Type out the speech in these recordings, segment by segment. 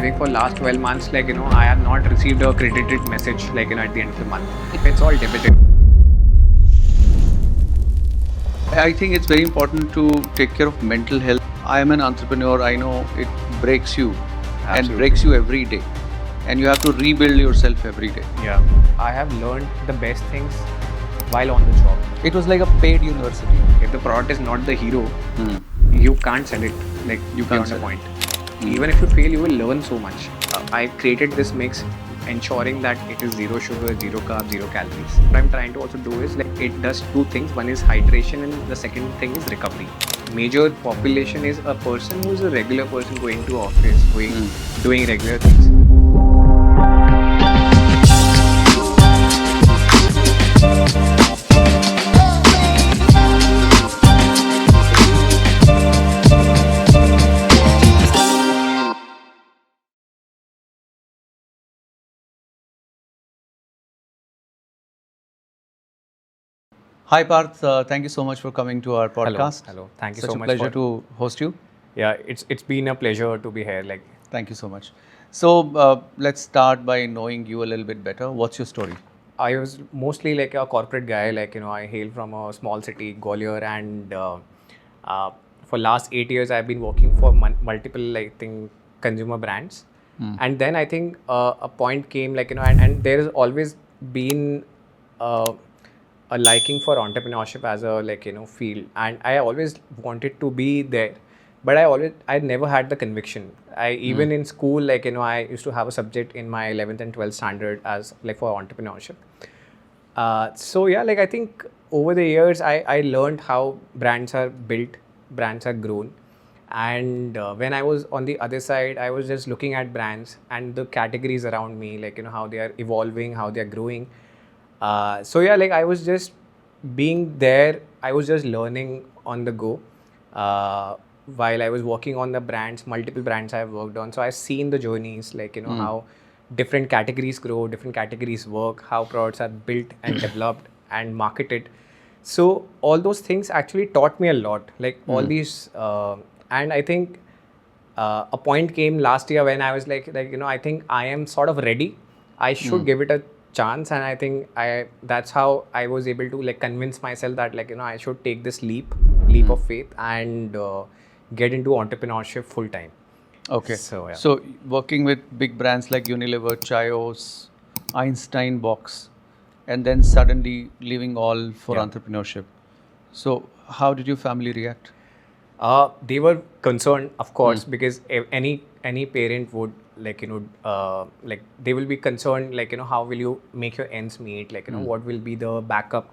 think for last 12 months, I have not received a credited message, at the end of the month. It's all debited. I think it's very important to take care of mental health. I am an entrepreneur. I know it breaks you and Absolutely. breaks you every day. And you have to rebuild yourself every day. Yeah. I have learned the best things while on the job. It was like a paid university. If the product is not the hero, you can't sell it. You can't sell the point. Even if you fail, you will learn so much. I created this mix ensuring that it is zero sugar, zero carbs, zero calories. What I'm trying to also do is it does two things. One is hydration and the second thing is recovery. Major population is a person who is a regular person going to office, doing regular things. Hi Parth, thank you so much for coming to our podcast. Hello. Thank you Such so a much. pleasure to host you. Yeah, it's been a pleasure to be here. Thank you so much. So let's start by knowing you a little bit better. What's your story? I was mostly like a corporate guy. I hail from a small city, Gwalior, and for last 8 years I've been working for multiple consumer brands. And then I think a point came and there has always been a liking for entrepreneurship as a field, and I always wanted to be there, but I never had the conviction. I even in school I used to have a subject in my 11th and 12th standard as for entrepreneurship. So yeah, I think over the years I learned how brands are built, brands are grown. And when I was on the other side, I was just looking at brands and the categories around me, how they are evolving, how they are growing. So yeah, I was just being there. I was just learning on the go while I was working on the brands, multiple brands I've worked on. So I've seen the journeys, how different categories grow, different categories work, how products are built and developed and marketed. So all those things actually taught me a lot, all these, and I think a point came last year when I was I think I am sort of ready. I should give it a chance, and I think that's how I was able to convince myself that I should take this leap of faith and get into entrepreneurship full time. Okay. So yeah. So working with big brands like Unilever, Chaos, Einstein Box, and then suddenly leaving all for entrepreneurship. So how did your family react? They were concerned, of course, because if any parent would they will be concerned how will you make your ends meet, what will be the backup,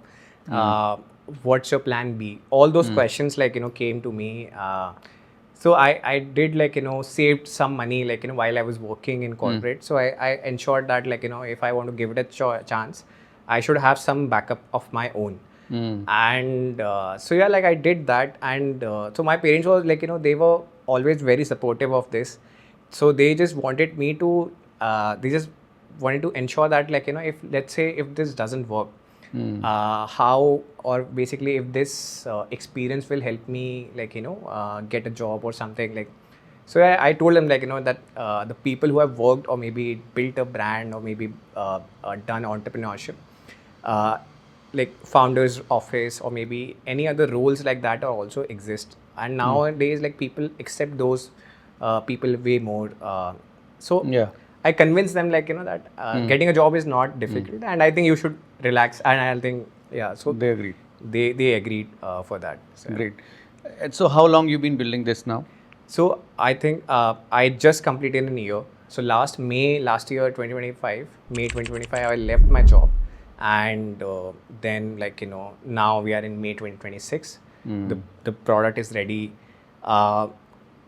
what's your plan B, all those questions came to me. So I did saved some money while I was working in corporate. So I ensured that if I want to give it a chance, I should have some backup of my own. And so yeah, I did that. And so my parents was they were always very supportive of this. So they just wanted me to ensure that if let's say if this doesn't work, how, or basically if this experience will help me get a job or something. So I told them that the people who have worked or maybe built a brand or maybe done entrepreneurship, founder's office or maybe any other roles like that are also exist. And nowadays people accept those people way more. So Yeah. I convinced them that getting a job is not difficult, and I think you should relax. And I think so They agreed. They agreed for that. So, Great. And so how long you been building this now? So I think I just completed in a year. So May last year 2025, May 2025, I left my job, and then now we are in May 2026. The product is ready.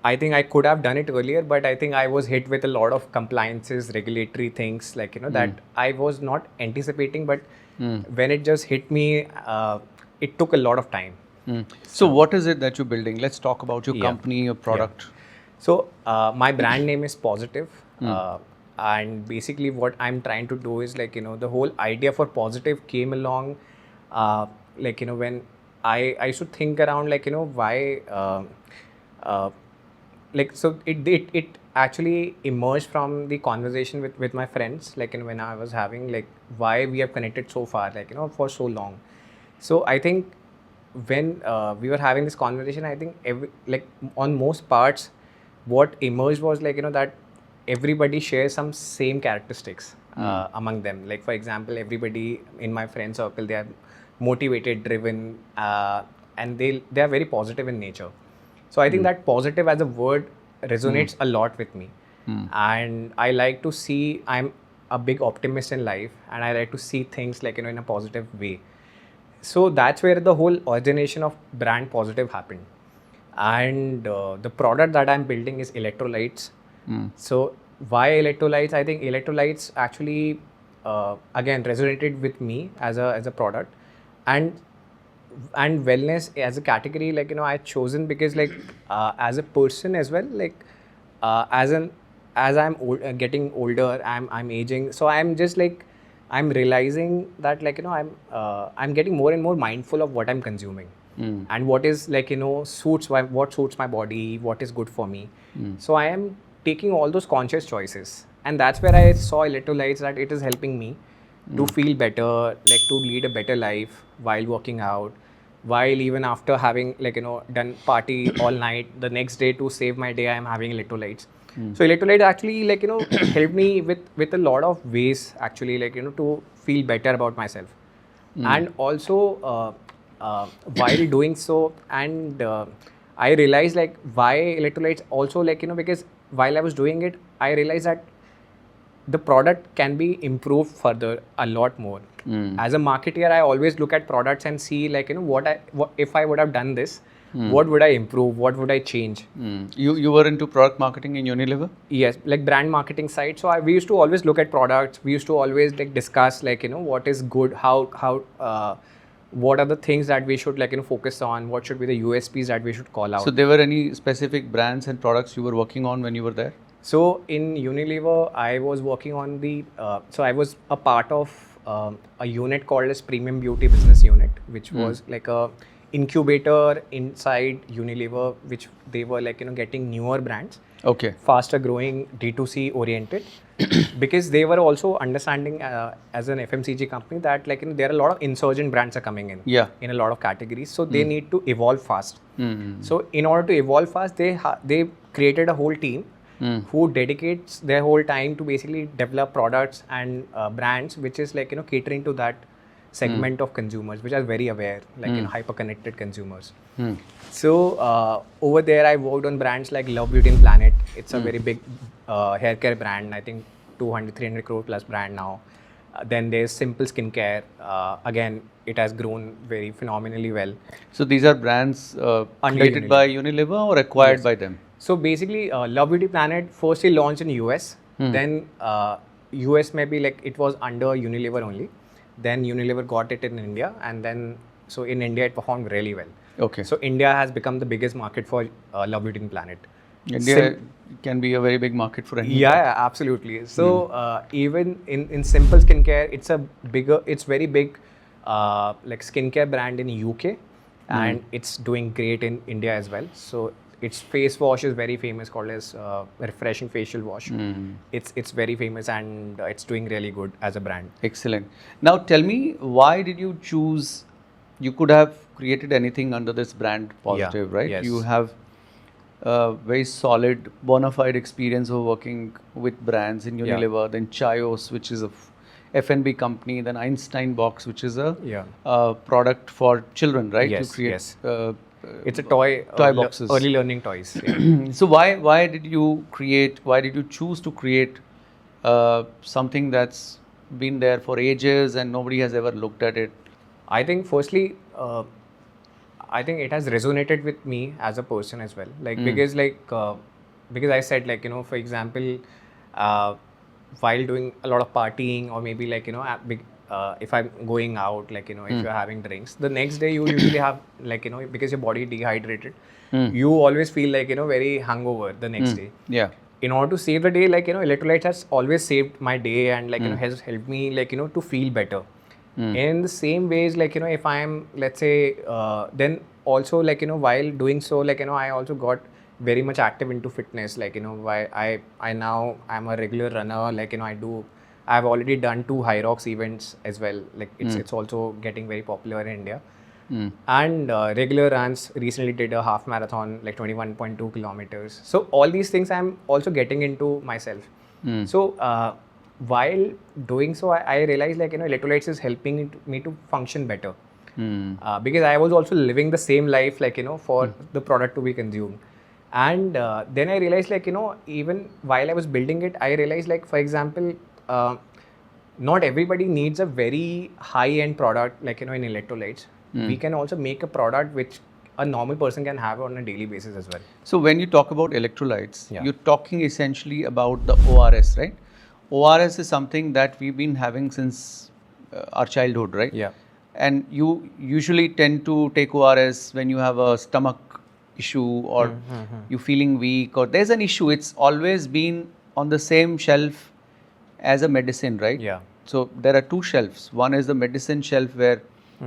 I think I could have done it earlier, but I think I was hit with a lot of compliances, regulatory things that I was not anticipating. But when it just hit me, it took a lot of time. So what is it that you're building? Let's talk about your company, your product. So my brand name is Positive. And basically what I'm trying to do is the whole idea for Positive came along when I used to think around why so it actually emerged from the conversation with my friends, like when I was having like why we have connected so far, like for so long. So I think when we were having this conversation, I think like on most parts, what emerged was like that everybody shares some same characteristics among them. Like for example, everybody in my friend circle, they are motivated, driven, and they are very positive in nature. So I think that positive as a word resonates a lot with me. And I like to see, I'm a big optimist in life, and I like to see things like in a positive way. So that's where the whole origination of brand positive happened. And the product that I'm building is electrolytes. So why electrolytes? I think electrolytes actually again resonated with me as a product, and wellness as a category, like I chosen because like as a person as well, like as I'm getting older, I'm aging, so I'm just like I'm realizing that like I'm getting more and more mindful of what I'm consuming and what is like what suits my body, what is good for me. So I am taking all those conscious choices, and that's where I saw electrolytes that it is helping me to feel better, like to lead a better life while working out, while even after having like done party all night, the next day to save my day I'm having electrolytes. So electrolytes actually like helped me with a lot of ways actually, like to feel better about myself. And also while doing so, and I realized like why electrolytes also, like because while I was doing it, I realized that the product can be improved further a lot more. As a marketer, I always look at products and see like what if I would have done this, what would I improve, what would I change. You were into product marketing in Unilever? Yes, like brand marketing side. So we used to always look at products. We used to always like discuss like what is good, how what are the things that we should like focus on, what should be the USPs that we should call out. So there were any specific brands and products you were working on when you were there? So in Unilever, I was working on the, so I was a part of a unit called as Premium Beauty Business Unit, which was like a incubator inside Unilever, which they were like, getting newer brands. Okay. Faster growing, D2C oriented, because they were also understanding as an FMCG company that like there are a lot of insurgent brands are coming in, in a lot of categories, so they need to evolve fast. So in order to evolve fast, they created a whole team who dedicates their whole time to basically develop products and brands which is like catering to that segment of consumers which are very aware, like hyper connected consumers. So over there I worked on brands like Love Beauty and Planet. It's a very big hair care brand, I think 200-300 crore plus brand now. Then there's Simple Skincare. Again, it has grown very phenomenally well. So these are brands created by Unilever or acquired by them? So basically, Love Beauty Planet firstly launched in US. Then US maybe like it was under Unilever only. Then Unilever got it in India, and then so in India it performed really well. Okay. So India has become the biggest market for Love Beauty and Planet. India can be a very big market for any. Yeah, absolutely. So even in Simple Skincare, it's very big like skincare brand in UK, and it's doing great in India as well. So its face wash is very famous, called as refreshing facial wash. It's very famous, and it's doing really good as a brand. Excellent. Now tell me, why did you choose? You could have created anything under this brand positive, right? Yes. You have very solid bona fide experience of working with brands in Unilever, then Chayos, which is a F&B company, then Einstein Box, which is a product for children, right? Yes, you create, it's a toy boxes, early learning toys. So why did you choose to create something that's been there for ages and nobody has ever looked at it? I think firstly, I think it has resonated with me as a person as well. Like because I said like for example, while doing a lot of partying, or maybe like if I'm going out, like if you're having drinks, the next day you usually have like because your body dehydrated, you always feel like very hungover the next day. Yeah. In order to save the day, like electrolytes has always saved my day, and like has helped me like to feel better. In the same ways, like if I'm, let's say, then also like while doing so, like I also got very much active into fitness. Like, why I now I'm a regular runner. Like, I've already done 2 high rocks events as well. Like, it's also getting very popular in India. And regular runs. Recently did a half marathon, like 21.2 kilometers. So all these things I'm also getting into myself. So while doing so, I realized, like, electrolytes is helping me to function better. Because I was also living the same life, like, for the product to be consumed. And then I realized, like, even while I was building it, I realized, like, for example, not everybody needs a very high-end product, like, in electrolytes. We can also make a product which a normal person can have on a daily basis as well. So when you talk about electrolytes, Yeah. you're talking essentially about the ORS, right? ORS is something that we've been having since our childhood, right? Yeah. And you usually tend to take ORS when you have a stomach issue or you're feeling weak or there's an issue. It's always been on the same shelf as a medicine, right? Yeah. So there are 2 shelves. One is the medicine shelf where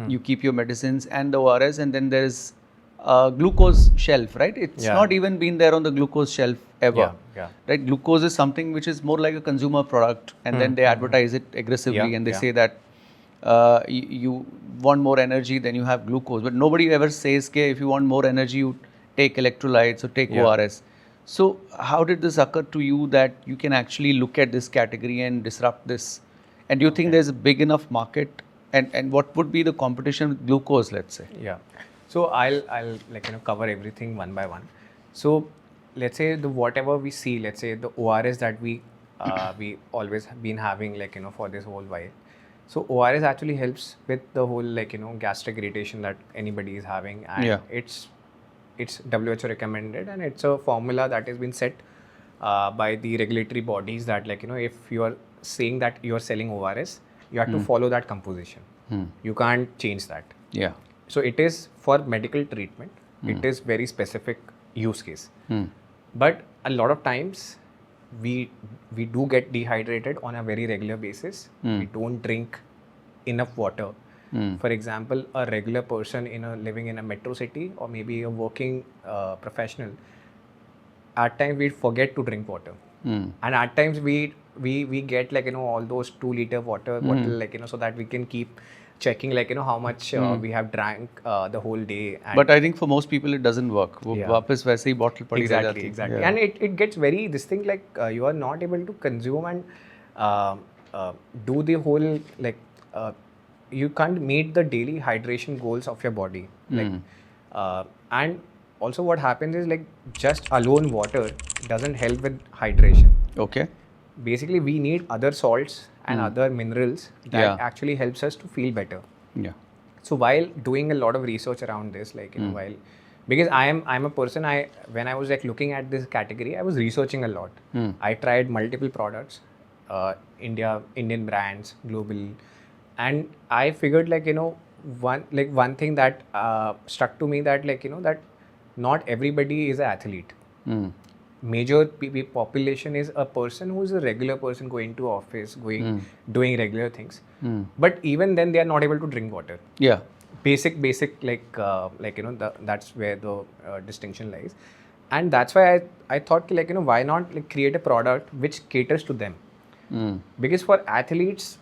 you keep your medicines and the ORS, and then there is a glucose shelf, right? It's not even been there on the glucose shelf ever. Yeah. Right? Glucose is something which is more like a consumer product, and then they advertise it aggressively, and they say that you want more energy, then you have glucose. But nobody ever says, okay, if you want more energy, you take electrolytes or take ORS. So how did this occur to you that you can actually look at this category and disrupt this? And do you think there's a big enough market? And what would be the competition with glucose, let's say? Yeah. So I'll like, cover everything one by one. So let's say whatever we see, let's say the ORS that we always have been having, like, for this whole while. So ORS actually helps with the whole, like, gastric irritation that anybody is having, and it's WHO recommended, and it's a formula that has been set by the regulatory bodies that, like, if you are saying that you are selling ORS, you have to follow that composition. You can't change that. Yeah. So it is for medical treatment. It is very specific use case. But a lot of times we do get dehydrated on a very regular basis. We don't drink enough water. For example, a regular person living in a metro city, or maybe a working professional, at times we forget to drink water. And at times we get, like, all those 2-liter water bottle, like, so that we can keep checking, like, how much we have drank the whole day. And but I think for most people it doesn't work. वापस वैसे ही bottle पड़ी रह जाती है. Exactly. And it gets very, this thing, like, you are not able to consume and do the whole, like, you can't meet the daily hydration goals of your body. Like, and also what happens is, like, just alone water doesn't help with hydration. Okay. Basically, we need other salts and other minerals that actually helps us to feel better. Yeah. So while doing a lot of research around this, like, because I'm a person, when I was, like, looking at this category, I was researching a lot. I tried multiple products, Indian brands, global, and I figured, like, one thing that struck to me, that, like, that not everybody is an athlete. Major population is a person who is a regular person going to office, doing regular things. But even then, they are not able to drink water. Yeah. Basic, like, that's where the distinction lies. And that's why I thought, like, why not, like, create a product which caters to them? Because for athletes,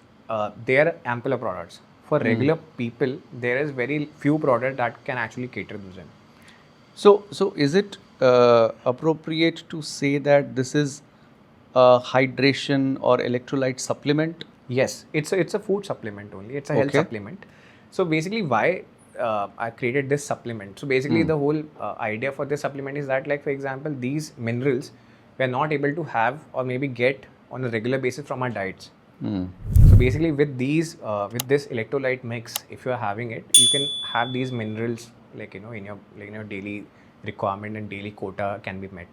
there are ample of products. For regular people, there is very few products that can actually cater to them. So is it appropriate to say that this is a hydration or electrolyte supplement? Yes, it's a food supplement only. It's a health supplement. So basically, why I created this supplement? So basically, the whole idea for this supplement is that, like, for example, these minerals we are not able to have or maybe get on a regular basis from our diets. So basically, with this electrolyte mix, if you are having it, you can have these minerals, like, in your daily requirement, and daily quota can be met.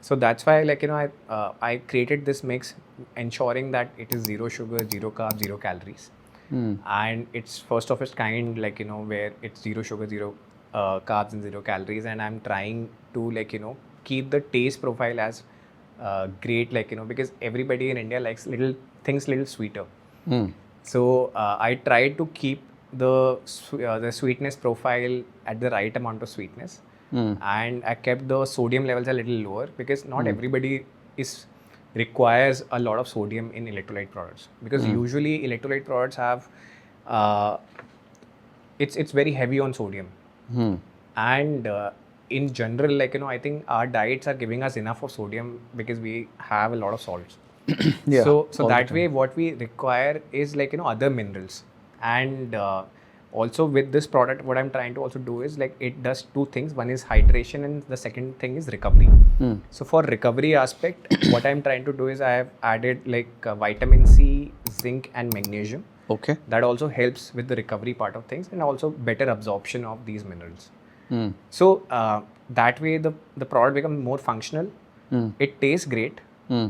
So that's why, like, I created this mix, ensuring that it is 0 sugar, 0 carbs, 0 calories. And it's first of its kind, like, where it's 0 sugar, 0 carbs and 0 calories. And I'm trying to, like, keep the taste profile as great, like, because everybody in India likes little sweeter. So I tried to keep the sweetness profile at the right amount of sweetness, and I kept the sodium levels a little lower because not everybody requires a lot of sodium in electrolyte products, because usually electrolyte products have it's very heavy on sodium. And in general, like, I think our diets are giving us enough of sodium because we have a lot of salts. Yeah, So that way what we require is, like, other minerals. And also with this product, what I'm trying to also do is, like, it does two things. One is hydration and the second thing is recovery. So for recovery aspect, what I'm trying to do is I have added, like, vitamin C, zinc and magnesium. Okay. That also helps with the recovery part of things and also better absorption of these minerals. So that way the product becomes more functional. It tastes great.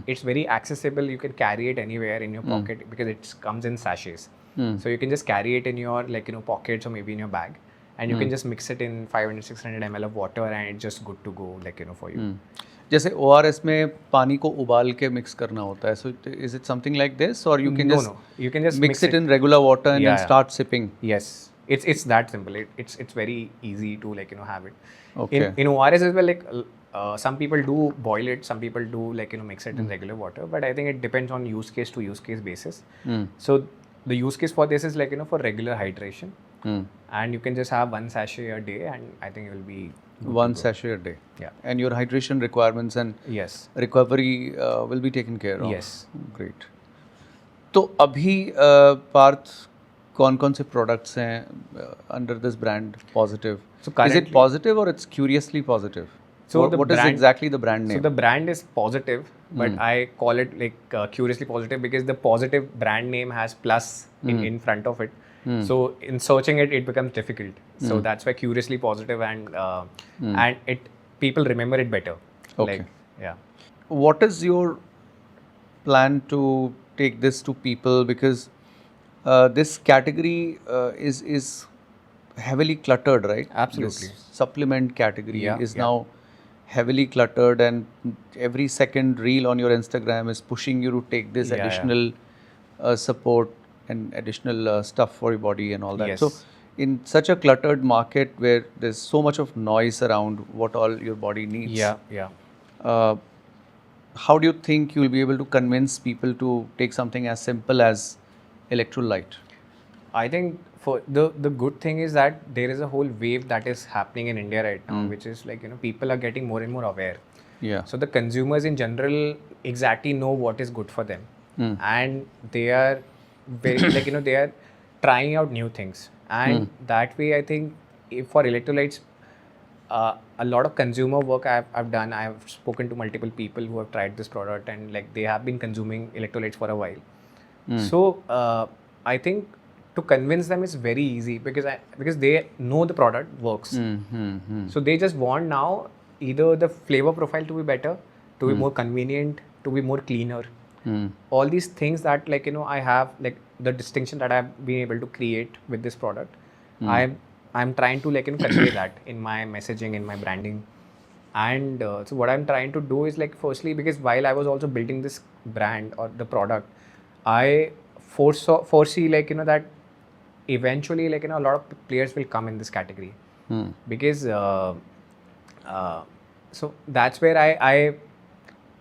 It's very accessible. You can carry it anywhere in your pocket because it comes in sachets. So you can just carry it in your, like, pockets or maybe in your bag, and you can just mix it in 500-600 ml of water and it's just good to go, like, for you. जैसे ORS में पानी को उबाल के mix करना होता है. So is it something like this, or you can you can just mix it in regular water and then start sipping? Yes, it's that simple. It's very easy to, like, have it. Okay. In ORS as well, like, some people do boil it, some people do, like, mix it in regular water, but I think it depends on use case to use case basis. So the use case for this is, like, for regular hydration, and you can just have one sachet a day, and I think it will be one sachet a day. Yeah. And your hydration requirements and yes, recovery will be taken care of. Yes. Great. तो अभी पार्थ कौन से products हैं under this brand Positive? So is it Positive or it's Curiously Positive? So what is exactly the brand name? So the brand is Positive, but I call it, like, Curiously Positive because the Positive brand name has plus in front of it. So in searching it becomes difficult. So that's why Curiously Positive, and people remember it better. Okay. Like, yeah. What is your plan to take this to people? Because this category is heavily cluttered, right? Absolutely. This supplement category is now heavily cluttered, and every second reel on your Instagram is pushing you to take this additional support and additional stuff for your body and all that. Yes. So in such a cluttered market where there's so much of noise around what all your body needs, how do you think you will be able to convince people to take something as simple as electrolyte? I think for the good thing is that there is a whole wave that is happening in India right now, which is, like, people are getting more and more aware. Yeah. So the consumers in general exactly know what is good for them, and they are very like, they are trying out new things, and that way I think if for electrolytes, a lot of consumer work I've done. I've spoken to multiple people who have tried this product, and, like, they have been consuming electrolytes for a while. So I think to convince them is very easy because they know the product works. So they just want now either the flavor profile to be better, to be more convenient, to be more cleaner. All these things that, like, I have, like, the distinction that I've been able to create with this product. I'm trying to, like, convey that in my messaging, in my branding. And so what I'm trying to do is, like, firstly, because while I was also building this brand or the product, I foresee, like, that eventually, like, a lot of players will come in this category. Because so that's where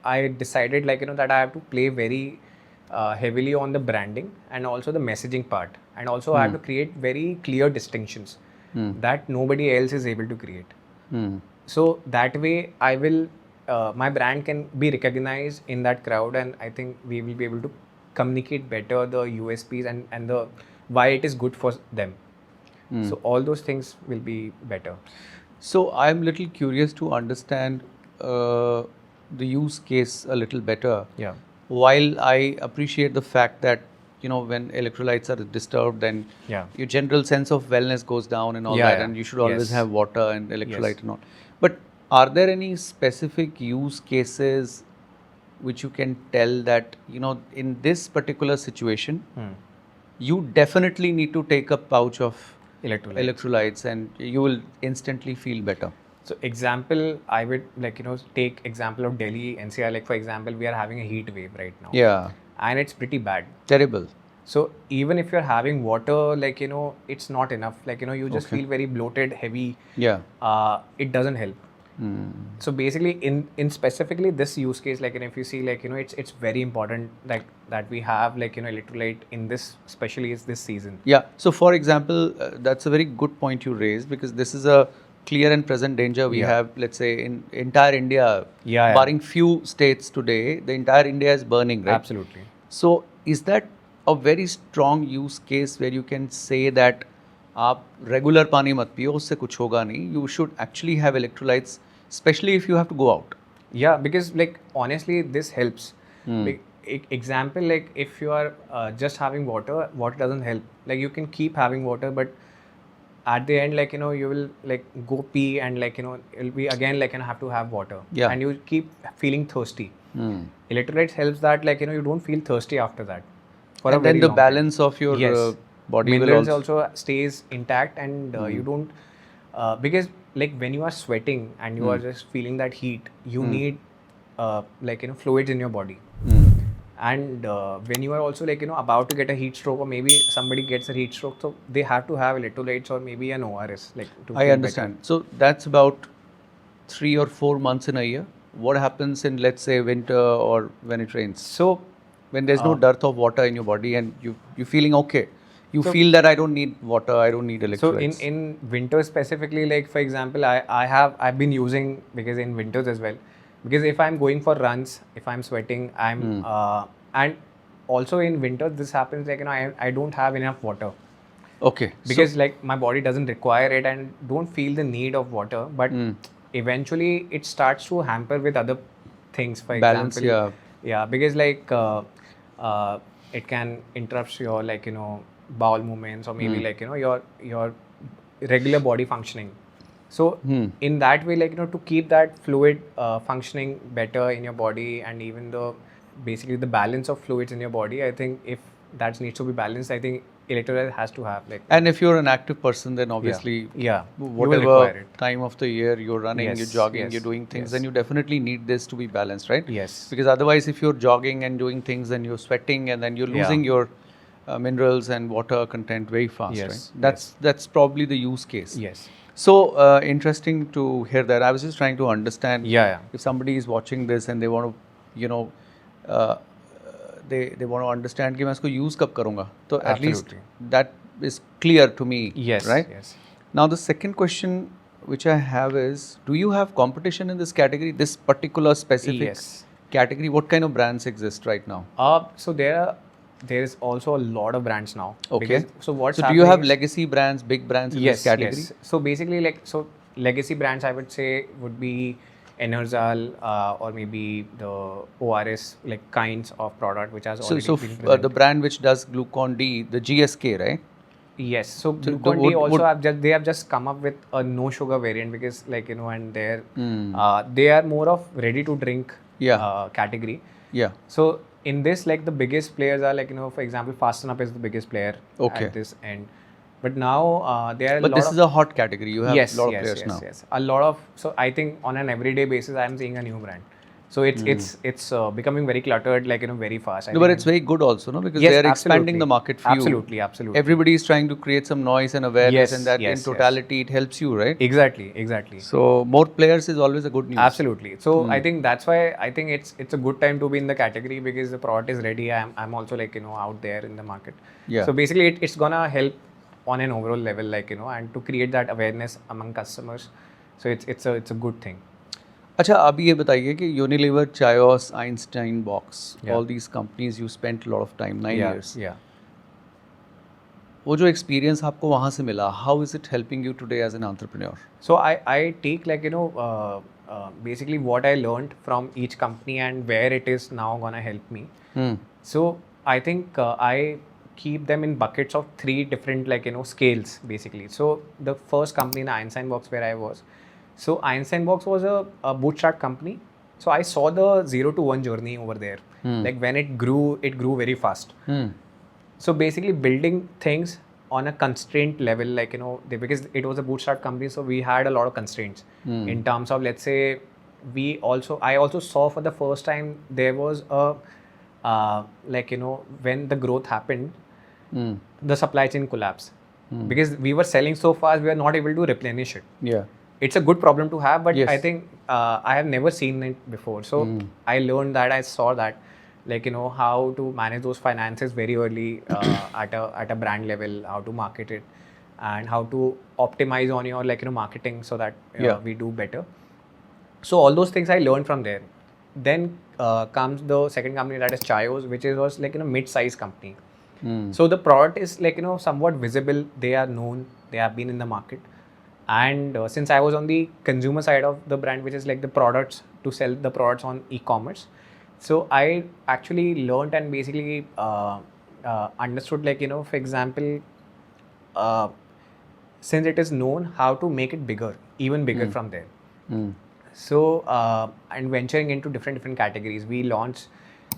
I decided, like, that I have to play very heavily on the branding and also the messaging part, and also I have to create very clear distinctions that nobody else is able to create. So that way I will my brand can be recognized in that crowd, and I think we will be able to communicate better the USPs and the why it is good for them. So all those things will be better. So I'm little curious to understand the use case a little better. Yeah. While I appreciate the fact that, when electrolytes are disturbed, then your general sense of wellness goes down and all that, and you should always have water and electrolyte and all. But are there any specific use cases which you can tell that, in this particular situation, you definitely need to take a pouch of electrolytes and you will instantly feel better? So example, I would, like, take example of Delhi NCR. Like, for example, we are having a heat wave right now. Yeah. And it's pretty bad. Terrible. So even if you're having water, like, it's not enough. Like, you just Okay. feel very bloated, heavy. Yeah. It doesn't help. So basically, in specifically this use case, like, if you see, like, it's very important, like, that we have, like, electrolyte in this, especially is this season. Yeah. So, for example, that's a very good point you raised, because this is a clear and present danger we have. Let's say in entire India, barring few states today, the entire India is burning, right? Absolutely. So, is that a very strong use case where you can say that आप regular पानी मत पियो, उससे कुछ होगा नहीं. You should actually have electrolytes, especially if you have to go out. Yeah, because, like, honestly, this helps. Like, example, like, if you are just having water doesn't help. Like, you can keep having water, but at the end, like, you will, like, go pee, and, like, it'll be again, like, have to have water. Yeah. And you keep feeling thirsty. Electrolytes helps that, like, you don't feel thirsty after that. For And then the balance of your body minerals will also stays intact, and you don't because, like, when you are sweating and you are just feeling that heat, you need like, fluids in your body. And when you are also, like, about to get a heat stroke, or maybe somebody gets a heat stroke, so they have to have electrolytes or maybe an ORS, like, to I feel understand. So that's about 3 or 4 months in a year. What happens in, let's say, winter or when it rains? So When there's no dearth of water in your body and you're feeling okay. You feel that I don't need water, I don't need electrolytes. So in winter specifically, like, for example, I've been using, because in winters as well, because if I'm going for runs, if I'm sweating, I'm and also in winter this happens, like, I don't have enough water. Okay. Because, like, my body doesn't require it and don't feel the need of water, but eventually it starts to hamper with other things. For Balance, example, because, like, it can interrupt your, like, bowel movements, or maybe like, your regular body functioning. So in that way, like, to keep that fluid functioning better in your body, and even the basically the balance of fluids in your body, I think if that needs to be balanced, I think electrolyte has to have, like. And if you're an active person, then obviously whatever time of the year you're running, you're jogging, you're doing things, then you definitely need this to be balanced, right? Yes. Because otherwise, if you're jogging and doing things, then you're sweating, and then you're losing your minerals and water content very fast, right? That's probably the use case. Yes. So interesting to hear that. I was just trying to understand if somebody is watching this and they want to, they want to understand कि मैं इसको use कब करूँगा. So at least that is clear to me. Yes. Right. Yes. Now the second question which I have is, do you have competition in this category, this particular specific category? What kind of brands exist right now? So there is also a lot of brands now. Okay. So do you have legacy brands, big brands in this category? Yes. So basically, like, legacy brands, I would say, would be Enerzal, or maybe the ORS, like, kinds of product which has already been present. The brand which does Glucon D, the GSK, right? Yes. So Glucon D also they have just come up with a no sugar variant, because, like, and they are more of ready to drink category. Yeah. So in this, like, the biggest players are, like, for example, Fasten Up is the biggest player at this end. But now there are a lot of... But this is a hot category. You have a lot of players now. Yes. A lot of... So I think on an everyday basis, I am seeing a new brand. So it's becoming very cluttered, like, very fast. But it's very good also, no? Because they are expanding the market for you. Absolutely. Everybody is trying to create some noise and awareness, and that in totality it helps you, right? Exactly. So more players is always a good news. Absolutely. So I think that's why I think it's a good time to be in the category, because the product is ready. I'm also, like, out there in the market. Yeah. So basically it's gonna help on an overall level, like, and to create that awareness among customers. So it's a good thing. अच्छा, अभी ये बताइए कि Unilever, Chios, Einstein Box, all these companies you spent a lot of time, 9 years. Yeah. वो जो experience आपको वहाँ से मिला, how is it helping you today as an entrepreneur? So I take, like, basically what I learned from each company and where it is now gonna help me. So I think I keep them in buckets of 3 different, like, scales, basically. So the first company, the Einstein Box, where I was. So Einstein Box was a bootstrap company. So I saw the 0 to 1 journey over there. Like, when it grew very fast. So basically building things on a constraint level, like, because it was a bootstrap company, so we had a lot of constraints in terms of, let's say, I also saw for the first time there was a, like, when the growth happened, the supply chain collapse. Because we were selling so fast, we were not able to replenish it. Yeah. It's a good problem to have, but Yes. I think I have never seen it before. So I learned that, I saw that, like, you know, how to manage those finances very early at a brand level, how to market it, and how to optimize on your, like, you know, marketing so that we do better. So all those things I learned from there. Then comes the second company, that is Chayos, which was like, you know, mid-sized company. So the product is, like, you know, somewhat visible. They are known. They have been in the market. And since I was on the consumer side of the brand, which is like the products, to sell the products on e-commerce, so I actually learned and basically understood, like, you know, for example, since it is known, how to make it bigger, even bigger from there. So and venturing into different categories, we launched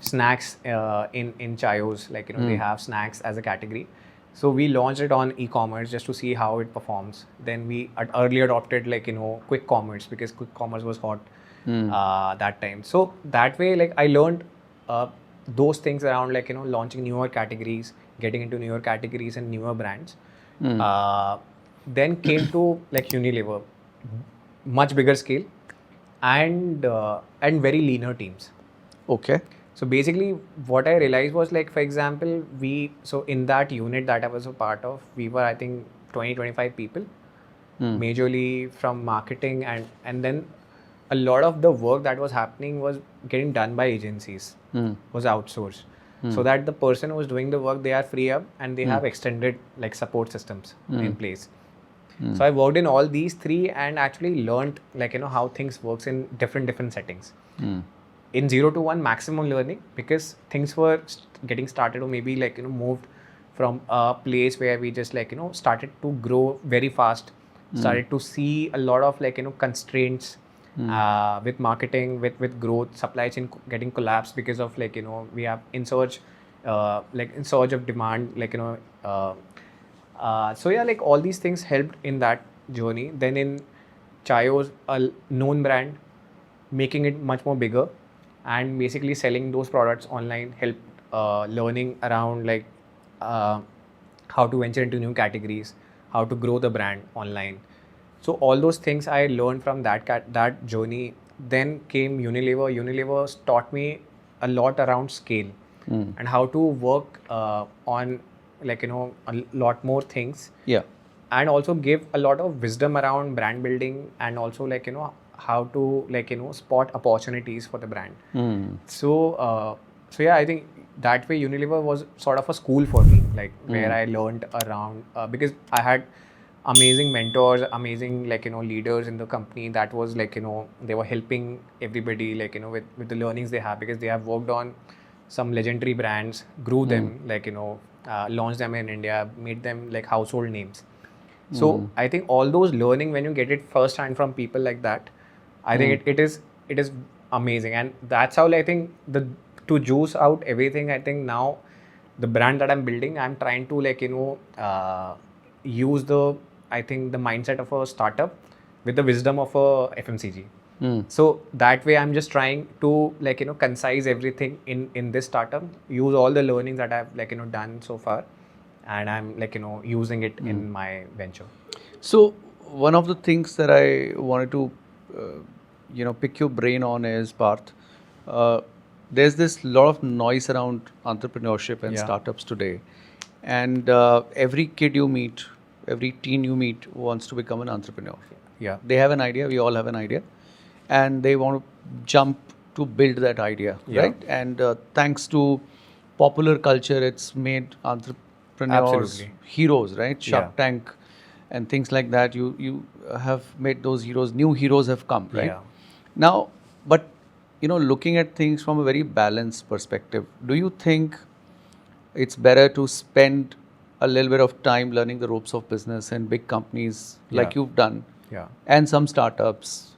snacks in Chayos, like, you know, they have snacks as a category. So we launched it on e-commerce just to see how it performs. Then we early adopted, like, you know, quick commerce, because quick commerce was hot that time. So that way, like, I learned those things around, like, you know, launching newer categories, getting into newer categories and newer brands. Then came to, like, Unilever, much bigger scale, and very leaner teams. Okay. So basically, what I realized was, like, for example, so in that unit that I was a part of, we were, I think, 20-25 people, majorly from marketing, and then a lot of the work that was happening was getting done by agencies, was outsourced. So that the person who was doing the work, they are free up, and they have extended, like, support systems in place. So I worked in all these three and actually learned, like, you know, how things works in different settings. In 0 to 1, maximum learning, because things were getting started, or maybe, like, you know, moved from a place where we just, like, you know, started to grow very fast, started to see a lot of, like, you know, constraints with marketing, with growth, supply chain getting collapsed because of, like, you know, we have in surge of demand, like, you know, so yeah, like, all these things helped in that journey. Then in Chayos, a known brand, making it much more bigger, and basically selling those products online helped learning around, like, how to venture into new categories, how to grow the brand online. So all those things I learned from that journey. Then came Unilever. Unilever taught me a lot around scale and how to work on, like, you know, a lot more things. Yeah. And also give a lot of wisdom around brand building, and also, like, you know, how to, like, you know, spot opportunities for the brand. So yeah, I think that way Unilever was sort of a school for me, like, where I learned around, because I had amazing mentors, amazing, like, you know, leaders in the company that was, like, you know, they were helping everybody, like, you know, with the learnings they have, because they have worked on some legendary brands, grew them, like, you know, launched them in India, made them, like, household names. So I think all those learning, when you get it first hand from people like that, I think it is amazing. And that's how, I think, to juice out everything, I think now the brand that I'm building, I'm trying to, like, you know, use the mindset of a startup with the wisdom of a FMCG. So that way I'm just trying to, like, you know, concise everything in this startup, use all the learnings that I've, like, you know, done so far, and I'm, like, you know, using it in my venture. So one of the things that I wanted to you know, pick your brain on is, Parth, there's this lot of noise around entrepreneurship and startups today, and every kid you meet, every teen you meet wants to become an entrepreneur. Yeah. They have an idea, we all have an idea, and they want to jump to build that idea, right? And thanks to popular culture, it's made entrepreneurs heroes, right? Shark Tank and things like that. You have made those heroes. New heroes have come, right? Yeah. Now, but, you know, looking at things from a very balanced perspective, do you think it's better to spend a little bit of time learning the ropes of business in big companies like you've done, and some startups,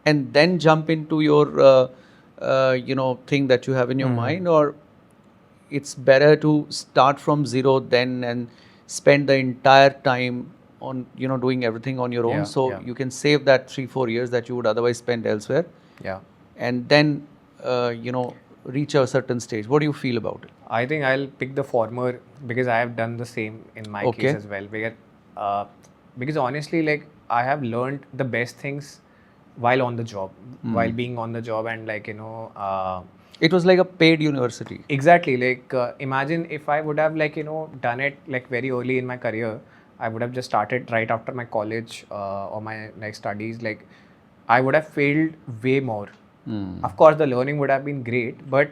and then jump into your you know, thing that you have in your mind, or it's better to start from zero then and spend the entire time on, you know, doing everything on your own, so you can save that 3-4 years that you would otherwise spend elsewhere, and then you know, reach a certain stage? What do you feel about it? I think I'll pick the former because I have done the same in my case as well. Because honestly, like I have learned the best things while on the job, while being on the job, and It was like a paid university. exactly, like imagine if I would have done it like very early in my career. I would have just started right after my college or my like studies. Like I would have failed way more. Of course, the learning would have been great, but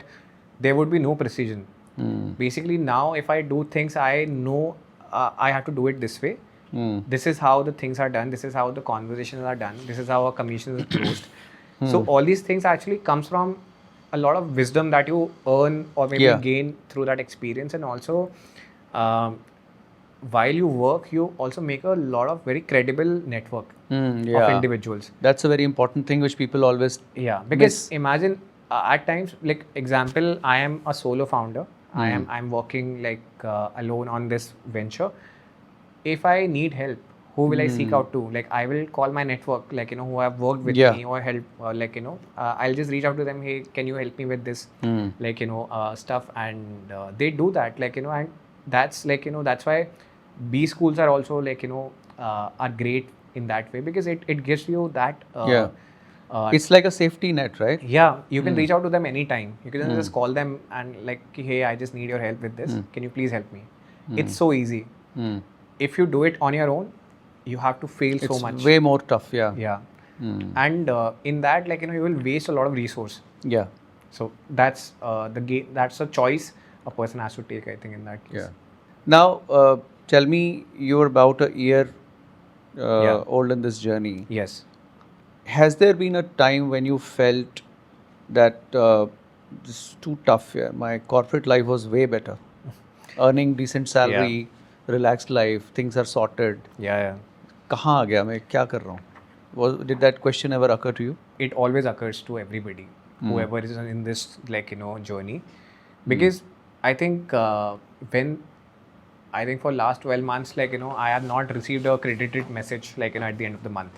there would be no precision. Basically, now if I do things, I know I have to do it this way. This is how the things are done. This is how the conversations are done. This is how a commission is closed. So all these things actually comes from a lot of wisdom that you earn or maybe gain through that experience, and also while you work, you also make a lot of very credible network of individuals. That's a very important thing which people always because imagine at times, like example, I am a solo founder. I'm working like alone on this venture. If I need help, who will I seek out to? Like I will call my network, like who have worked with me or help, I'll just reach out to them. Hey, can you help me with this, stuff? And they do that, and that's that's why B schools are also are great in that way, because it gives you that. It's like a safety net, right? Yeah, you can reach out to them anytime. You can just call them and like, hey, I just need your help with this. Can you please help me? It's so easy. If you do it on your own, you have to fail so much. It's way more tough, And in that, you will waste a lot of resource. So that's that's a choice a person has to take, I think, in that case. Now, tell me, you're about a year old in this journey. Yes. Has there been a time when you felt that this is too tough here? My corporate life was way better. Earning decent salary, relaxed life, things are sorted. कहाँ आ गया मैं क्या कर रहा हूँ? Did that question ever occur to you? It always occurs to everybody, whoever is in this journey, because I think for last 12 months, I have not received a credited message at the end of the month.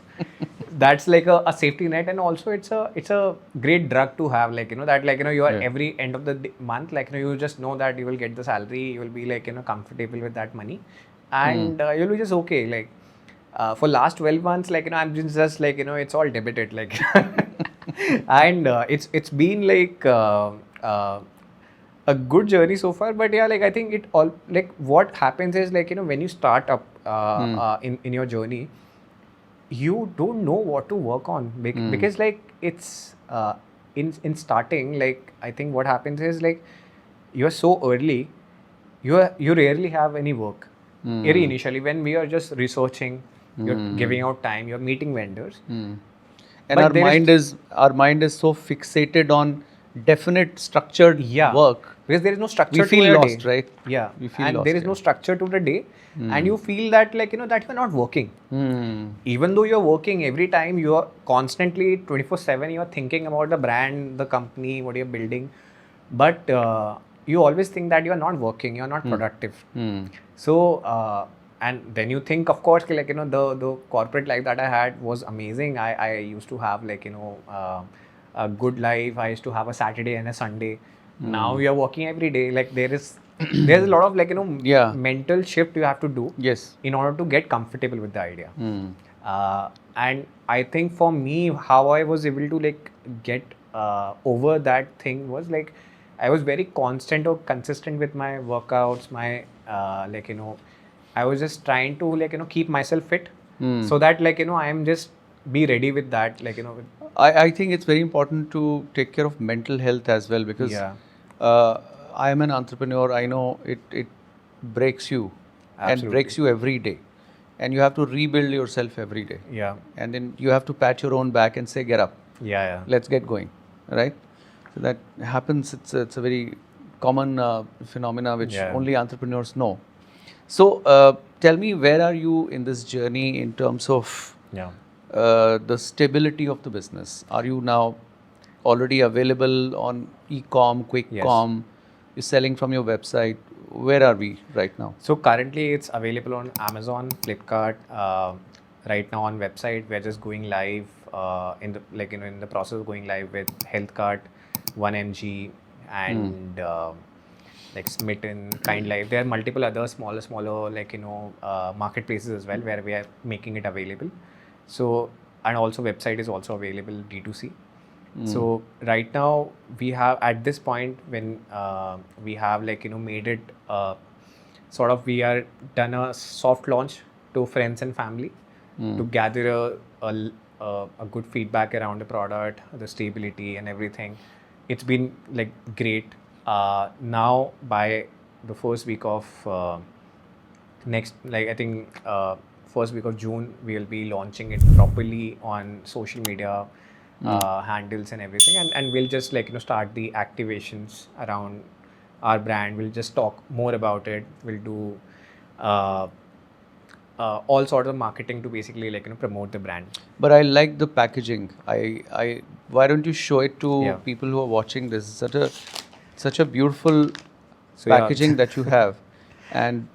That's like a safety net, and also it's a great drug to have, you are every end of the month, you just know that you will get the salary, you will be comfortable with that money, and you'll be just okay. For last 12 months, I'm just it's all debited, and it's been a good journey so far. But I think it all, what happens is when you start up in your journey, you don't know what to work on, because it's in starting, I think what happens is you're so early, you rarely have any work. Very initially, when we are just researching, you're giving out time, you're meeting vendors, and our mind is so fixated on definite structured work, because there is no structure. We feel lost, day. Right? We feel and lost, there is no structure to the day, and you feel that that you're not working. Even though you're working, every time you are constantly 24/7, you are thinking about the brand, the company, what you're building, but you always think that you are not working, you are not productive. So and then you think, of course, the corporate life that I had was amazing. I used to have a good life. I used to have a Saturday and a Sunday. Now you are working every day. There's a lot of mental shift you have to do in order to get comfortable with the idea. And I think for me, how I was able to get over that thing was I was very constant or consistent with my workouts, my I was just trying to keep myself fit, so that I am just be ready with that, I think it's very important to take care of mental health as well, because I am an entrepreneur. I know it breaks you. Absolutely. And breaks you every day, and you have to rebuild yourself every day. And then you have to pat your own back and say, get up. Let's get going, right? So that happens. It's a very common phenomena which only entrepreneurs know. So tell me, where are you in this journey in terms of the stability of the business? Are you now already available on e-com, quick com? You're selling from your website. Where are we right now? So currently it's available on Amazon, Flipkart. Right now on website, we're just going live in the in the process of going live with HealthCart, 1mg, and like Smitten, Kind Life. There are multiple other smaller marketplaces as well where we are making it available. So, and also website is also available D2C. So right now we have, at this point when we have made it sort of, we are done a soft launch to friends and family to gather a good feedback around the product, the stability and everything. It's been like great. Now by the first week of next, like I think first week of June, we'll be launching it properly on social media handles and everything, and we'll just start the activations around our brand. We'll just talk more about it. We'll do uh, all sorts of marketing to basically promote the brand. But I like the packaging. I why don't you show it to people who are watching this? Such a beautiful packaging that you have, and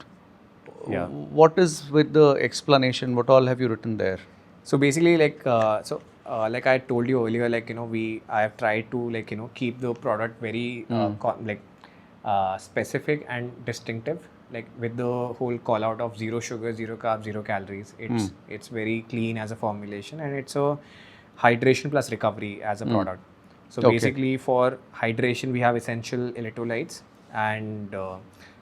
what is with the explanation? What all have you written there? So basically, like I told you earlier, I have tried to keep the product very specific and distinctive, like with the whole call out of zero sugar, zero carbs, zero calories. It's very clean as a formulation, and it's a hydration plus recovery as a product. So basically, for hydration, we have essential electrolytes, and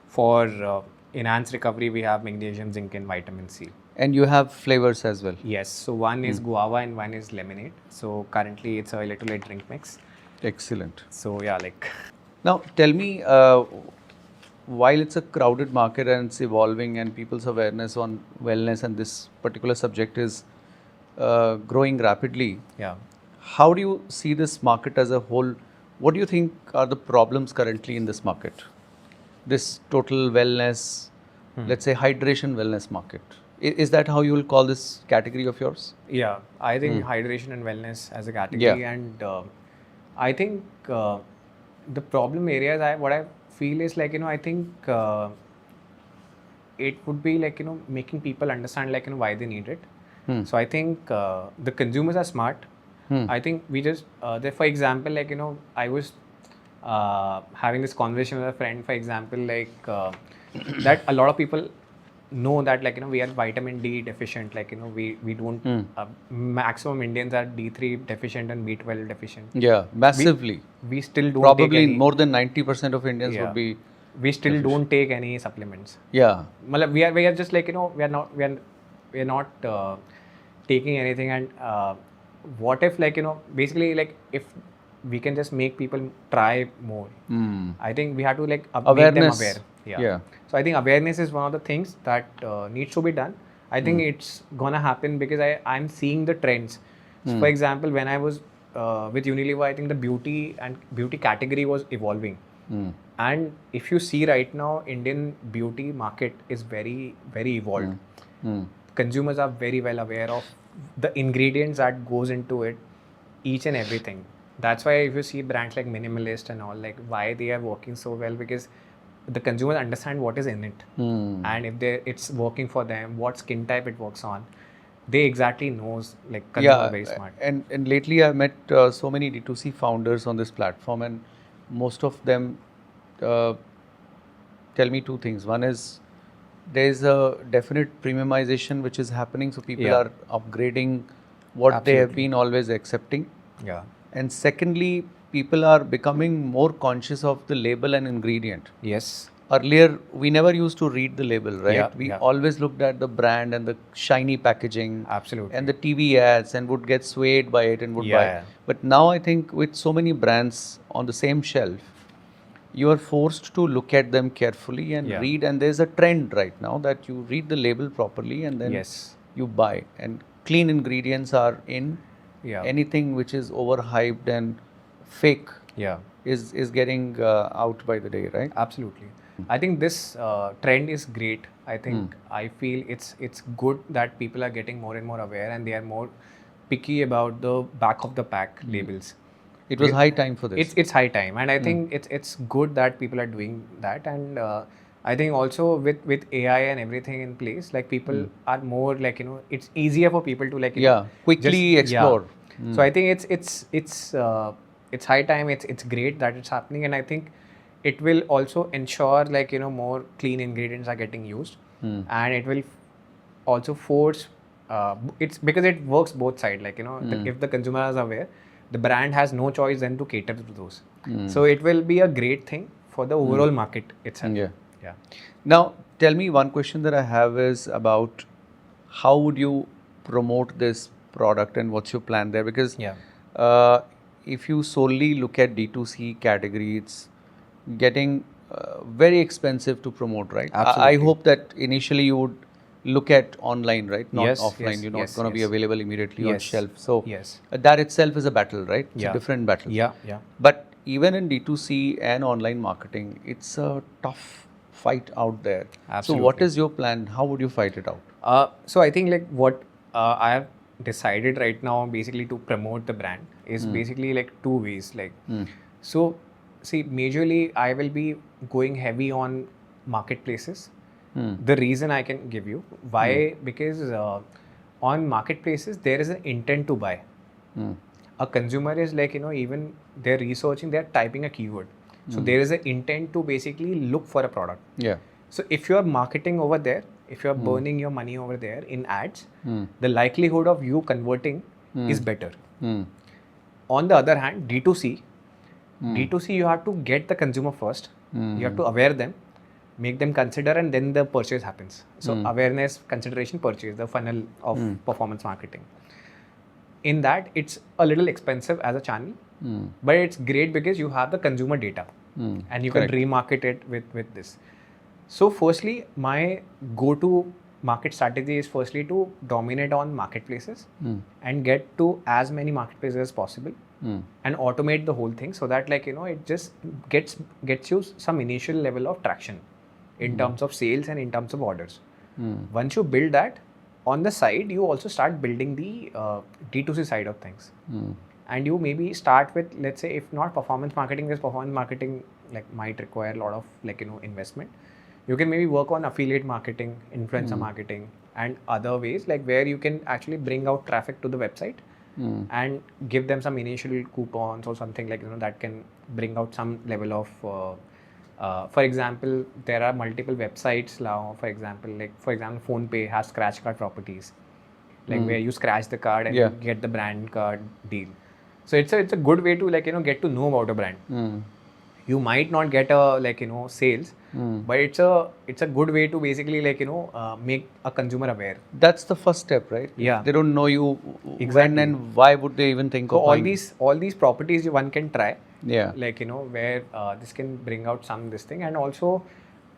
for enhanced recovery, we have magnesium, zinc, and vitamin C. And you have flavors as well. Yes. So one is guava and one is lemonade. So currently, it's a electrolyte drink mix. Excellent. So yeah, like. Now tell me, while it's a crowded market and it's evolving and people's awareness on wellness and this particular subject is growing rapidly. Yeah. How do you see this market as a whole? What do you think are the problems currently in this market? This total wellness, let's say hydration wellness market. Is that how you will call this category of yours? Yeah, I think hydration and wellness as a category, and I think the problem areas, what I feel is I think it would be making people understand why they need it. So I think the consumers are smart. I think we just for example, I was having this conversation with a friend, for example, that a lot of people know that we are vitamin D deficient, we don't maximum Indians are D3 deficient and B12 deficient. Yeah, massively. We still don't probably take more than 90% of Indians would be we still deficient. Don't take any supplements. Yeah, we are just we are not taking anything, and what if basically if we can just make people try more. I think we have to make them aware. Yeah. So I think awareness is one of the things that needs to be done. I think it's gonna happen because I'm seeing the trends. So for example, when I was with Unilever, I think the beauty category was evolving. And if you see right now, Indian beauty market is very, very evolved. Consumers are very well aware of the ingredients that goes into it, each and everything. That's why if you see brands like Minimalist and all, why they are working so well, because the consumers understand what is in it, and if it's working for them, what skin type it works on, they exactly knows. Consumers are very smart. And lately I've met so many D2C founders on this platform, and most of them tell me two things. One is there is a definite premiumization which is happening, so people are upgrading what they have been always accepting. Yeah. And secondly, people are becoming more conscious of the label and ingredient. Yes. Earlier, we never used to read the label, right? Yeah, we always looked at the brand and the shiny packaging. Absolutely. And the TV ads, and would get swayed by it and would buy. Yeah. But now I think with so many brands on the same shelf, you are forced to look at them carefully and read. And there's a trend right now that you read the label properly and then you buy. And clean ingredients are in. Anything which is overhyped and fake is getting out by the day, right? Absolutely. I think this trend is great. I think I feel it's good that people are getting more and more aware, and they are more picky about the back of the pack labels. It was high time for this. It's high time, and I think it's good that people are doing that. And I think also with AI and everything in place, people are more it's easier for people to quickly explore. So I think it's it's high time. It's great that it's happening, and I think it will also ensure like more clean ingredients are getting used, and it will also force. It's because it works both sides. Like if the consumer is aware, the brand has no choice then to cater to those. So it will be a great thing for the overall market itself. Yeah. Now, tell me, one question that I have is about how would you promote this product and what's your plan there? Because if you solely look at D2C category, it's getting very expensive to promote, right? Absolutely. I hope that initially you would look at online, right? Not Yes, offline. yes, You're not yes, going to be yes. available immediately on Yes, shelf. So yes. that itself is a battle, right? It's Yeah. a different battle. Yeah. But even in D2C and online marketing, it's a tough fight out there. Absolutely. So what is your plan? How would you fight it out? So I think like what I have decided right now basically to promote the brand is basically like two ways. Like so see, majorly I will be going heavy on marketplaces. The reason I can give you why, because on marketplaces there is an intent to buy. A consumer is like even they're researching, they're typing a keyword, so there is an intent to basically look for a product. Yeah. So if you're marketing over there, if you're burning your money over there in ads, the likelihood of you converting is better. On the other hand, D2C you have to get the consumer first. You have to aware them, make them consider, and then the purchase happens. So awareness, consideration, purchase, the funnel of performance marketing. In that, it's a little expensive as a channel, but it's great because you have the consumer data and you can remarket it with this. So firstly, my go-to market strategy is firstly to dominate on marketplaces and get to as many marketplaces as possible and automate the whole thing, so that like it just gets you some initial level of traction in terms of sales and in terms of orders. Once you build that, on the side you also start building the D2C side of things. And you maybe start with, let's say, if not performance marketing, because performance marketing like might require a lot of like investment. You can maybe work on affiliate marketing, influencer marketing, and other ways like where you can actually bring out traffic to the website and give them some initial coupons or something like that can bring out some level of for example, there are multiple websites now. For example, PhonePe has scratch card properties, like where you scratch the card and you get the brand card deal. So it's a good way to like get to know about a brand. You might not get a sales, but it's a good way to basically like make a consumer aware. That's the first step, right? Yeah. They don't know you Exactly. when and why would they even think So of buying? all these properties one can try. Yeah. Like where this can bring out some this thing, and also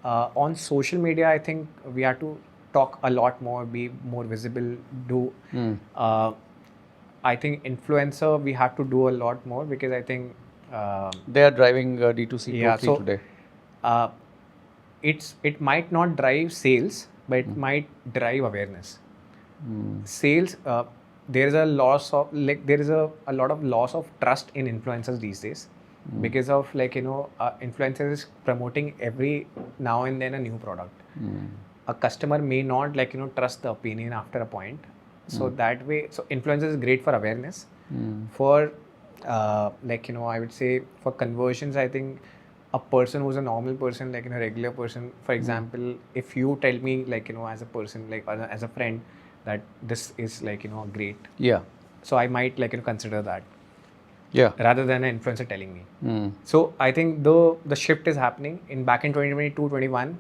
on social media, I think we have to talk a lot more, be more visible. I think influencer we have to do a lot more, because I think They are driving D2C totally today. It might not drive sales, but it might drive awareness. Sales, there is a loss of there is a lot of loss of trust in influencers these days, because of like influencers promoting every now and then a new product. A customer may not like trust the opinion after a point. So that way, so influencers is great for awareness. For like I would say for conversions, I think a person who's a normal person, like a regular person, for example, if you tell me like as a person, like as a friend, that this is like great, so I might like consider that, rather than an influencer telling me. So I think the shift is happening. Back in 2022-21,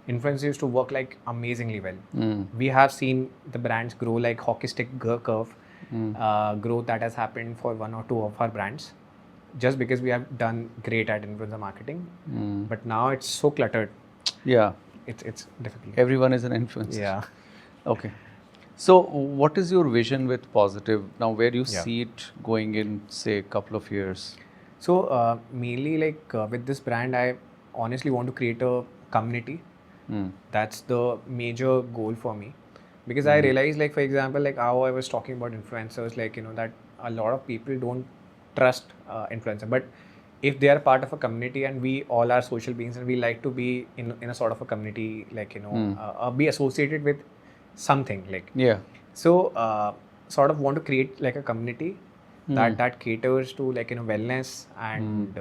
influencers used to work like amazingly well. We have seen the brands grow like hockey stick curve. Growth that has happened for one or two of our brands, just because we have done great at influencer marketing. But now it's so cluttered. It's difficult. Everyone is an influencer. Yeah. Okay. So what is your vision with Positive now? Where do you see it going in, say, a couple of years? So mainly like with this brand, I honestly want to create a community. That's the major goal for me. Because I realized, like for example, like how I was talking about influencers, like that a lot of people don't trust influencer. But if they are part of a community, and we all are social beings, and we like to be in a sort of a community, like be associated with something, like so sort of want to create like a community that caters to like wellness and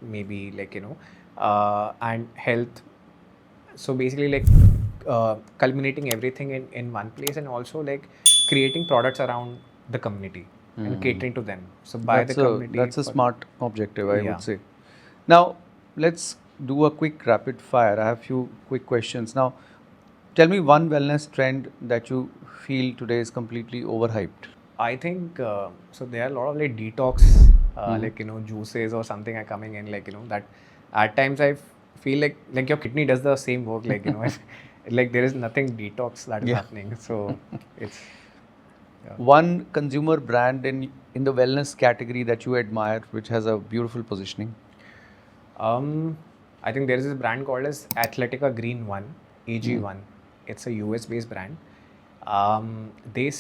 maybe like and health. So basically like culminating everything in one place, and also like creating products around the community and catering to them. So by the community. That's a smart objective, I would say. Now, let's do a quick rapid fire. I have few quick questions. Now, tell me one wellness trend that you feel today is completely overhyped. I think so. There are a lot of like detox, like juices or something are coming in. Like that at times I feel like your kidney does the same work. Like like there is nothing detox that is happening. So it's one consumer brand in the wellness category that you admire, which has a beautiful positioning. I think there is this brand called as Athletica Green One, AG1. It's a US based brand. They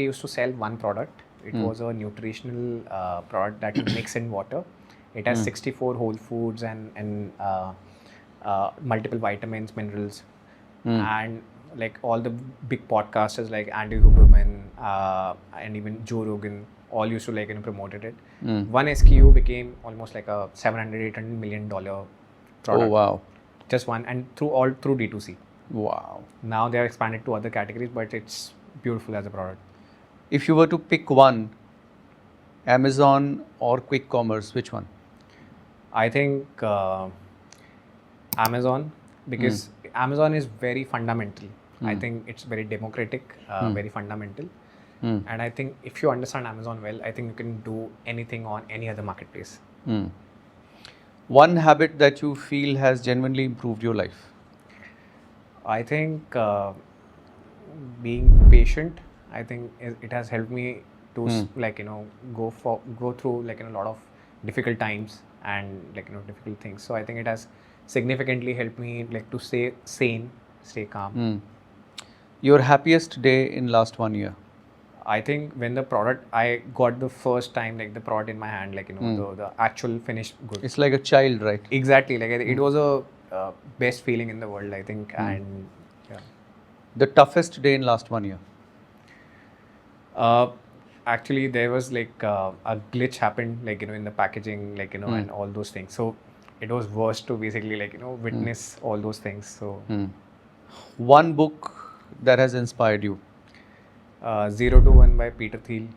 used to sell one product. It was a nutritional product that you mix in water. It has 64 whole foods and multiple vitamins, minerals, and like all the big podcasters like Andy Huberman and even Joe Rogan all used to like promoted it. One SKU became almost like a $700-800 million product. Oh wow! Just one, and through D2C. Wow. Now they have expanded to other categories, but it's beautiful as a product. If you were to pick one, Amazon or quick commerce, which one? I think Amazon, because Amazon is very fundamental. I think it's very democratic, very fundamental. And I think if you understand Amazon well, I think you can do anything on any other marketplace. One habit that you feel has genuinely improved your life? I think being patient. I think it has helped me to like go through like a lot of difficult times and like difficult things. So I think it has significantly helped me like to stay sane, stay calm. Your happiest day in last 1 year? I think when the product I got the first time, like the product in my hand, like the actual finished good. It's like a child, right? Exactly. Like it was a best feeling in the world, I think. And yeah. The toughest day in last 1 year? Actually, there was like a glitch happened, like in the packaging, like and all those things. So it was worse to basically like witness all those things. So one book that has inspired you? 0 to 1 by Peter Thiel.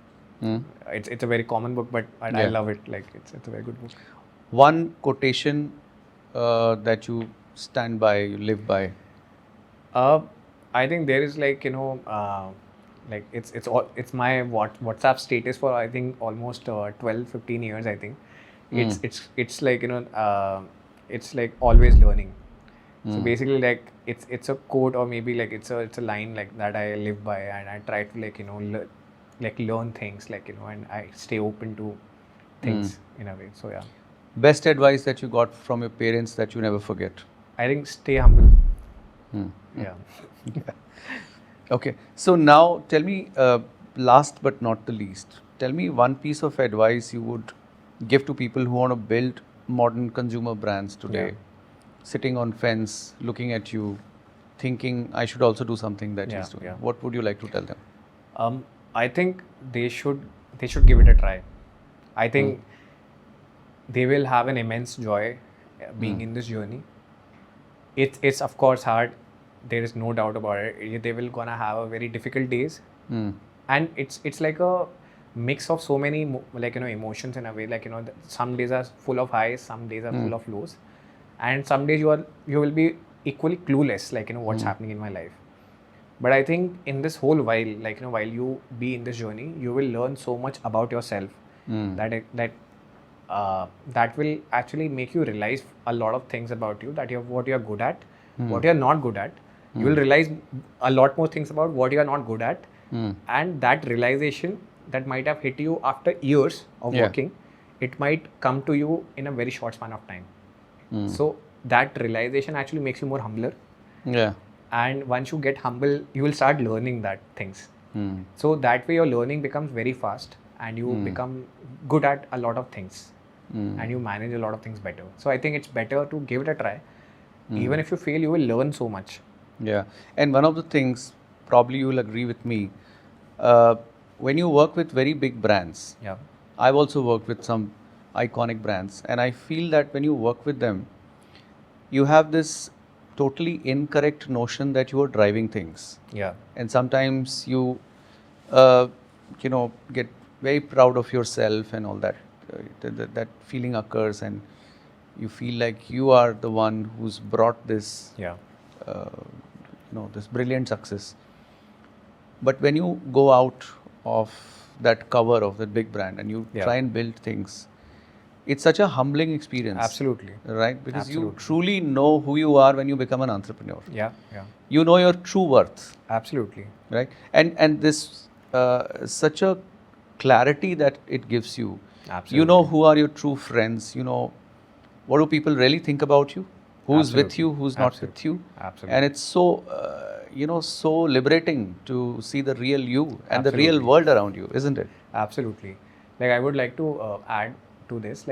It's a very common book, but I love it. Like it's a very good book. One quotation that you stand by, you live by? I think there is like like it's my WhatsApp status for I think almost 12-15 years. I think it's like it's like always learning. So basically like it's a quote, or maybe like it's a line like that I live by, and I try to like learn things like and I stay open to things in a way. So yeah. Best advice that you got from your parents that you never forget? I think stay humble. Yeah. Okay. So now tell me, last but not the least, tell me one piece of advice you would give to people who want to build modern consumer brands today, sitting on fence, looking at you, thinking I should also do something that he's doing. What would you like to tell them? I think they should give it a try. I think they will have an immense joy being in this journey. It's of course hard. There is no doubt about it. They will gonna have a very difficult days, and it's like a mix of so many like emotions in a way. Like some days are full of highs, some days are full of lows, and some days you will be equally clueless. Like what's happening in my life. But I think in this whole while, like while you be in this journey, you will learn so much about yourself that will actually make you realize a lot of things about you, that what you're good at, what you're not good at. You will realize a lot more things about what you are not good at, and that realization that might have hit you after years of working, it might come to you in a very short span of time. So that realization actually makes you more humbler. Yeah. And once you get humble, you will start learning that things. So that way your learning becomes very fast, and you become good at a lot of things, and you manage a lot of things better. So I think it's better to give it a try. Even if you fail, you will learn so much. Yeah. And one of the things, probably you will agree with me, when you work with very big brands, I've also worked with some iconic brands, and I feel that when you work with them, you have this totally incorrect notion that you are driving things. Yeah. And sometimes you, get very proud of yourself and all that. That feeling occurs, and you feel like you are the one who's brought this, this brilliant success. But when you go out of that cover of that big brand and you try and build things, it's such a humbling experience. Absolutely. Right? Because you truly know who you are when you become an entrepreneur. Yeah. You know your true worth. Absolutely. Right? And this such a clarity that it gives you. Absolutely. You know who are your true friends. You know what do people really think about you. Who's with you, who's not with you. Absolutely. And it's so, so liberating to see the real you and the real world around you, isn't it? Absolutely. Like, I would like to add to this,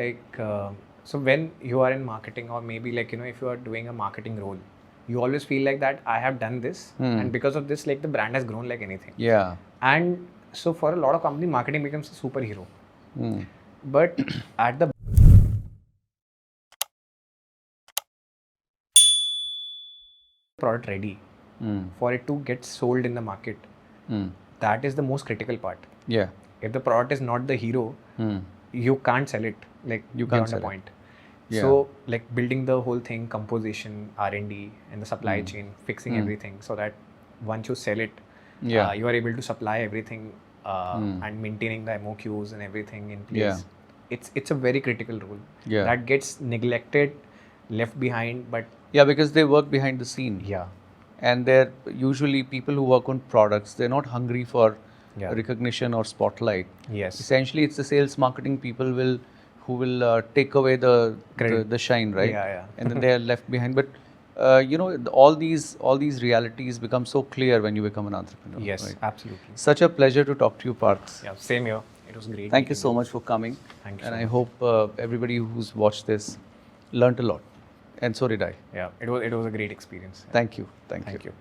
so when you are in marketing, or maybe if you are doing a marketing role, you always feel like that I have done this, and because of this, the brand has grown like anything. Yeah. And so for a lot of companies, marketing becomes a superhero. But at the product ready for it to get sold in the market, that is the most critical part. Yeah. If the product is not the hero, you can't sell it. You can't sell the point. Yeah. So building the whole thing, composition, R&D, and the supply chain, fixing everything, so that once you sell it, you are able to supply everything and maintaining the MOQs and everything in place. Yeah. It's a very critical role. Yeah. That gets neglected, left behind, but because they work behind the scene. Yeah. And they're usually people who work on products. They're not hungry for recognition or spotlight. Yes. Essentially, it's the sales marketing people who will take away the shine, right? Yeah. And then they are left behind. But all these realities become so clear when you become an entrepreneur. Yes, right? absolutely. Such a pleasure to talk to you, Parth. Yeah, same here. It was great. Thank you so much for coming. Thank you. And I hope everybody who's watched this learned a lot. And so did I. Yeah, it was a great experience. Thank you. Thank you.